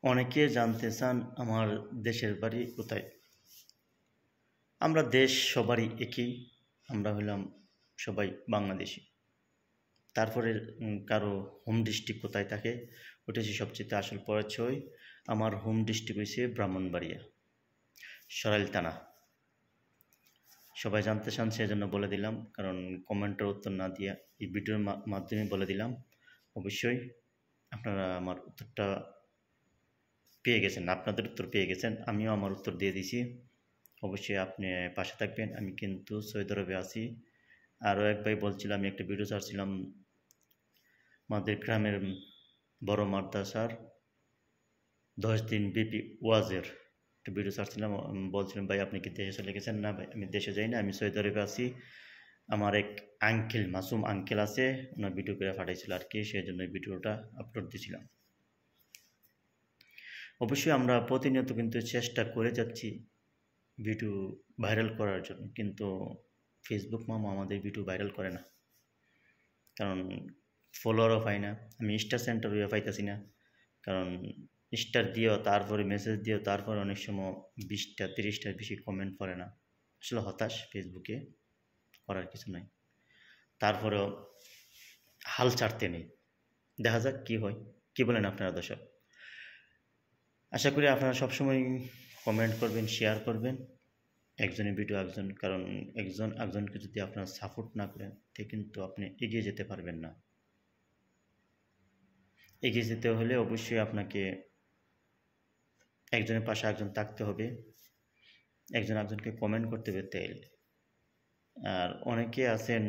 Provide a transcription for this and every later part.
অনেকে জানতে চান আমার দেশের বাড়ি কোথায়। আমরা দেশ সবারই একই, আমরা হলাম সবাই বাংলাদেশি। তারপরে কারো হোম ডিস্ট্রিক্ট কোথায় থাকে ওটা হচ্ছে সবচেয়ে আসল পরিচয়। আমার হোম ডিস্ট্রিক্ট হয়েছে ব্রাহ্মণবাড়িয়া, সরাইল থানা। সবাই জানতে চান সেজন্য বলে দিলাম, কারণ কমেন্টের উত্তর না দিয়া এই ভিডিওর মাধ্যমে বলে দিলাম। অবশ্যই আপনারা আমার উত্তরটা পেয়ে গেছেন, আপনাদের উত্তর পেয়ে গেছেন, আমিও আমার উত্তর দিয়ে দিছি। অবশ্যই আপনি পাশে থাকবেন। আমি কিন্তু সৌদি আরবে আছি। আরও এক ভাই বলছিল, আমি একটা ভিডিও ছাড়ছিলাম আমাদের গ্রামের বড় মাদ্রাসার 10 দিন বিপি ওয়াজের একটা ভিডিও ছাড়ছিলাম। বলছিলাম ভাই আপনি কি দেশে চলে গেছেন? না ভাই, আমি দেশে যাই না, আমি সৌদি আরবে আছি। আমার এক আঙ্কেল, মাসুম আঙ্কেল আছে, ওনার ভিডিও করে পাঠাইছিল আর কি, সেই জন্য ভিডিওটা আপলোড দিয়েছিলাম। অবশ্যই আমরা প্রতিনিয়ত কিন্তু চেষ্টা করে যাচ্ছি ভিডিও ভাইরাল করার জন্য, কিন্তু ফেসবুক মামা আমাদের ভিডিও ভাইরাল করে না, কারণ ফলোয়ারও পাই না। আমি স্টার সেন্টারও পাইতেছি না, কারণ স্টার দিয়েও তারপরে মেসেজ দিয়েও তারপরে অনেক সময় 20টা 30টার বেশি কমেন্ট পড়ে না। আসলে হতাশ, ফেসবুকে করার কিছু নাই। তারপরেও হাল ছাড়তে নেই, দেখা যাক কী হয়। কী বলেন আপনারা দর্শক? আশা করি আপনারা সবসময় কমেন্ট করবেন, শেয়ার করবেন একজনের ভিডিও একজন, কারণ একজনকে যদি আপনারা সাপোর্ট না করেন তে কিন্তু আপনি এগিয়ে যেতে পারবেন না। এগিয়ে যেতে হলে অবশ্যই আপনাকে একজনের পাশে একজন থাকতে হবে, একজন একজনকে কমেন্ট করতে হবে তেল। আর অনেকে আছেন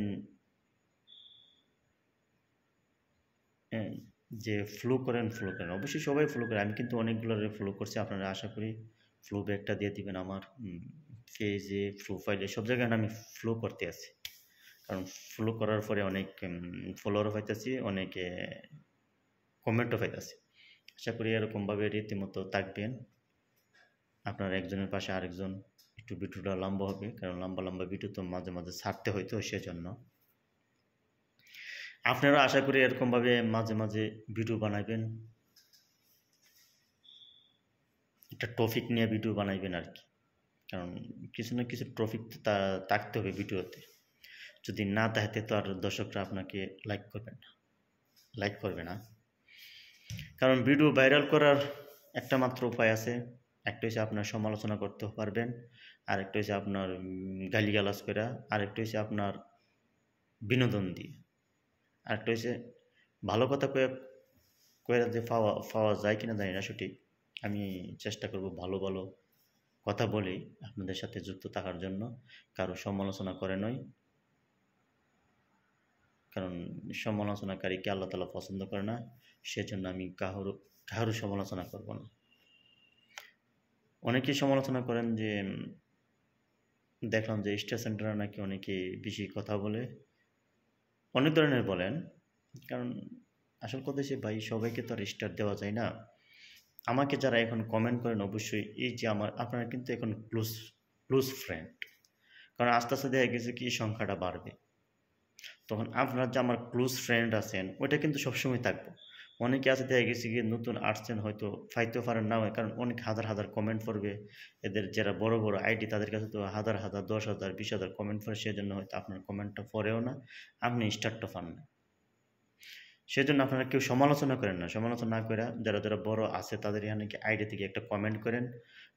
যে ফলো করেন, অবশ্যই সবাই ফলো করে, আমি কিন্তু অনেকগুলো ফলো করছি। আপনারা আশা করি ফলো ব্যাকটা দিয়ে দিবেন আমার পেজে, প্রোফাইলে, সব জায়গায় আমি ফলো করতে আছি, কারণ ফলো করার পরে অনেক ফলোয়ারও পাইতেছি, অনেকে কমেন্টও পাইতেছি। আশা করি এরকমভাবে রীতিমতো থাকবেন। আপনার একজনের পাশে আরেকজন, একটু ভিডিওটা লম্বা হবে, কারণ লম্বা ভিডিও তো মাঝে মাঝে ছাড়তে হয়তো, সেজন্য আপনারা আশা করি এরকমভাবে মাঝে মাঝে ভিডিও বানাবেন, একটা টপিক নিয়ে ভিডিও বানাইবেন আর কি, কারণ কিছু না কিছু টপিক তো থাকতে হবে ভিডিওতে। যদি না থাকে তো আর দর্শকরা আপনাকে লাইক করবে না। কারণ ভিডিও ভাইরাল করার একটা মাত্র উপায় আছে, একটা হচ্ছে আপনার সমালোচনা করতে পারবেন, আরেকটা হচ্ছে আপনার গালিগালাজ করে, আরেকটা হচ্ছে আপনার বিনোদন দিয়ে, আরেকটা হচ্ছে ভালো কথা কয়ে যে পাওয়া যায় কিনা জানি না সঠিক। আমি চেষ্টা করব ভালো ভালো কথা বলেই আপনাদের সাথে যুক্ত থাকার জন্য, কারো সমালোচনা করে নয়, কারণ সমালোচনাকারীকে আল্লাহ তাআলা পছন্দ করে না, সেজন্য আমি কারো সমালোচনা করব না। অনেকেই সমালোচনা করেন যে দেখলাম যে স্টার সেন্টারে নাকি অনেকে বেশি কথা বলে, অনেক ধরনের বলেন, কারণ আসল কথা হচ্ছে ভাই সবাইকে তো আর স্টার দেওয়া যায় না। আমাকে যারা এখন কমেন্ট করেন অবশ্যই এই যে আপনারা কিন্তু এখন ক্লোজ ফ্রেন্ড, কারণ আস্তে আস্তে দেখা গেছে কি সংখ্যাটা বাড়বে, তখন আপনার যে আমার ক্লোজ ফ্রেন্ড আছেন ওইটা কিন্তু সবসময় থাকবো। অনেকে আছে দেখা গেছে কি নতুন আসছেন, হয়তো পাইতেও পারেন না, কারণ অনেক হাজার কমেন্ট পড়বে, এদের যারা বড় আইডি তাদের কাছে তো হাজার 10,000 20,000 কমেন্ট পড়ে, সেজন্য হয়তো আপনার কমেন্টটা পড়েও না, আপনি স্টারটা পান না। সেজন্য আপনারা কেউ সমালোচনা করেন না, সমালোচনা না করে যারা বড় আছে তাদের এখানে আইডি থেকে একটা কমেন্ট করেন।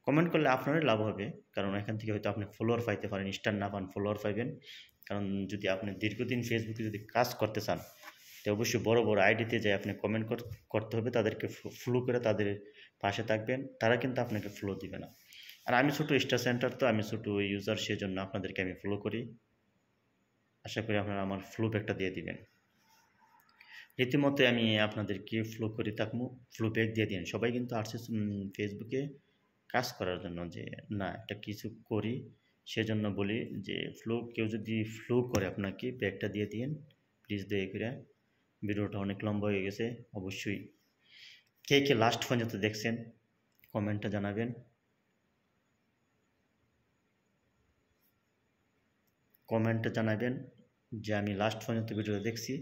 কমেন্ট করলে আপনারই লাভ হবে, কারণ এখান থেকে হয়তো আপনি ফলোয়ার পাইতে পারেন, স্টার না পান ফলোয়ার পাইবেন। কারণ যদি আপনি দীর্ঘদিন ফেসবুকে যদি কাজ করতে চান তো অবশ্যই বড় আইডিতে যাই আপনি কমেন্ট করতে হবে, তাদেরকে ফলো করে তাদের পাশে থাকবেন, তারা কিন্তু আপনাকে ফলো দিবে না। আর আমি ছোটো স্টার সেন্টার, তো আমি ছোটো ইউজার, সেজন্য আপনাদেরকে আমি ফলো করি। আশা করি আপনারা আমার ফলো ব্যাকটা দিয়ে দিবেন। রীতিমতো আমি আপনাদেরকে ফলো করে থাকবো, ফলো ব্যাক দিয়ে দিন। সবাই কিন্তু আসছে ফেসবুকে কাজ করার জন্য, যে না একটা কিছু করি, সেজন্য বলি যে কেউ যদি ফলো করে আপনাকে ব্যাকটা দিয়ে দিন প্লিজ, দয়া করে। ভিডিওটা অনেক লম্বা হয়ে গেছে, অবশ্যই কে লাস্ট পর্যন্ত দেখছেন কমেন্টটা জানাবেন যে আমি লাস্ট পর্যন্ত ভিডিওটা দেখছি।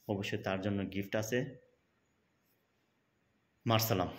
অবশ্যই তার জন্য গিফট আছে। মারসালাম।